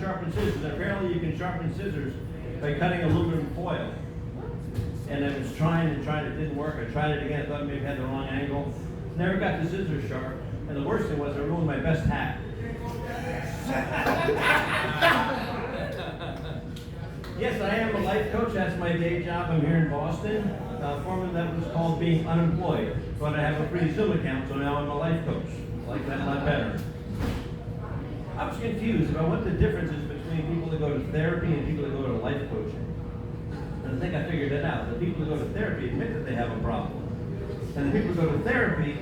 sharpen scissors. Apparently you can sharpen scissors by cutting aluminum foil. And I was trying and trying, it didn't work. I tried it again, I thought maybe I had the wrong angle. Never got the scissors sharp. And the worst thing was I ruined my best hat. Yes, I am a life coach. That's my day job. I'm here in Boston. Formerly that was called being unemployed. But I have a free Zoom account, so now I'm a life coach. I like that a lot better. I was confused about what the difference is between people that go to therapy and people that go to life coaching. And I think I figured it out. The people who go to therapy admit that they have a problem. And the people who go to therapy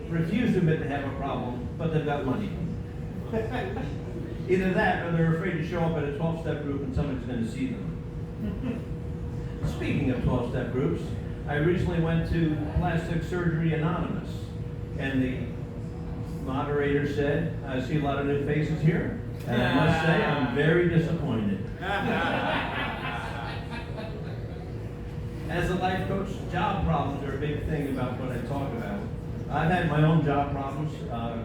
refuse to admit they have a problem, but they've got money. Either that, or they're afraid to show up at a 12-step group and somebody's going to see them. Speaking of 12-step groups, I recently went to Plastic Surgery Anonymous, and the moderator said, I see a lot of new faces here, and I must say I'm very disappointed. As a life coach, job problems are a big thing about what I talk about. I've had my own job problems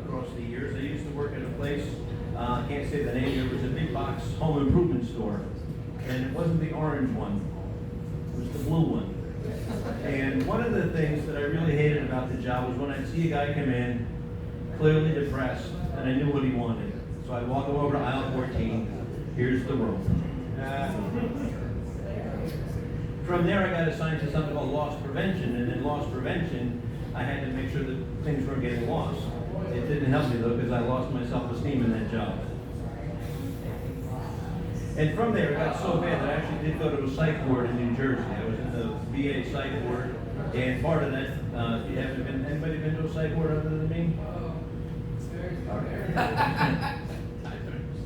across the years. I used to work at a place, I can't say the name, it was a big box home improvement store. And it wasn't the orange one, it was the blue one. And one of the things that I really hated about the job was when I'd see a guy come in, clearly depressed, and I knew what he wanted. So I'd walk him over to aisle 14, here's the rope. From there I got assigned to something called loss prevention, and in loss prevention, I had to make sure that things weren't getting lost. It didn't help me though, because I lost my self-esteem in that job. And from there, it got so bad that I actually did go to a psych ward in New Jersey. I was in the VA psych ward, and part of that, anybody been to a psych ward other than me? Okay.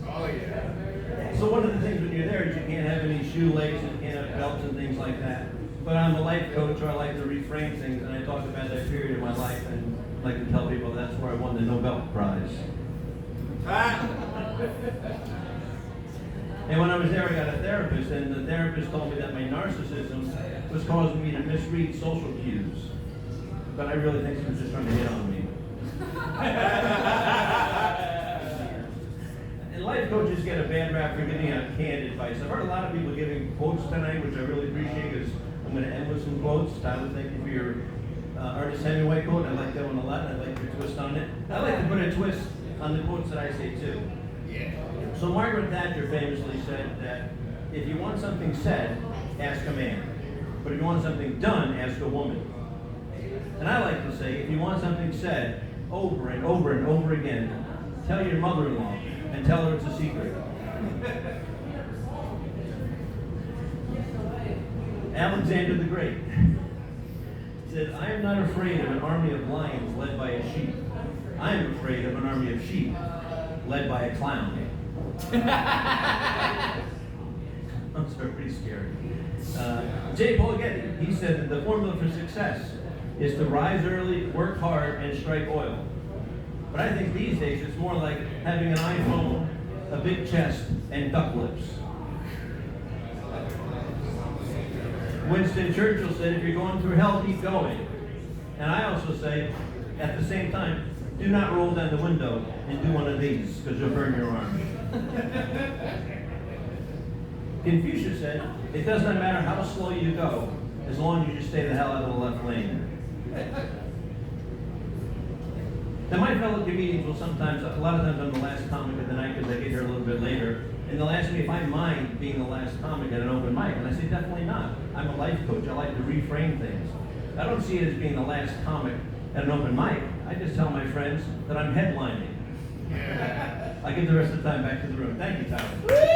Oh, yeah. So one of the things when you're there is you can't have any shoelaces, you can't have belts and things like that. But I'm a life coach, so I like to reframe things, and I talk about that period of my life, and I like to tell people that's where I won the Nobel Prize. And when I was there, I got a therapist, and the therapist told me that my narcissism was causing me to misread social cues. But I really think she was just trying to hit on me. And life coaches get a bad rap for giving out canned advice. I've heard a lot of people giving quotes tonight, which I really appreciate, because I'm going to end with some quotes. Tyler, thank you for your Ernest Hemingway quote. I like that one a lot, and I like your twist on it. I like to put a twist on the quotes that I say, too. Yeah. So Margaret Thatcher famously said that if you want something said, ask a man. But if you want something done, ask a woman. And I like to say, if you want something said over and over and over again, tell your mother-in-law and tell her it's a secret. Alexander the Great said, I am not afraid of an army of lions led by a sheep. I am afraid of an army of sheep led by a clown. That's pretty scary. J. Paul Getty, he said that the formula for success is to rise early, work hard, and strike oil. But I think these days it's more like having an iPhone, a big chest, and duck lips. Winston Churchill said, if you're going through hell, keep going. And I also say, at the same time, do not roll down the window and do one of these, because you'll burn your arm. Confucius said, it does not matter how slow you go, as long as you just stay the hell out of the left lane. Now my fellow comedians will sometimes, a lot of times I'm the last comic of the night because I get here a little bit later, and they'll ask me if I mind being the last comic at an open mic, and I say definitely not. I'm a life coach, I like to reframe things. I don't see it as being the last comic at an open mic. I just tell my friends that I'm headlining. I give the rest of the time back to the room. Thank you, Tyler.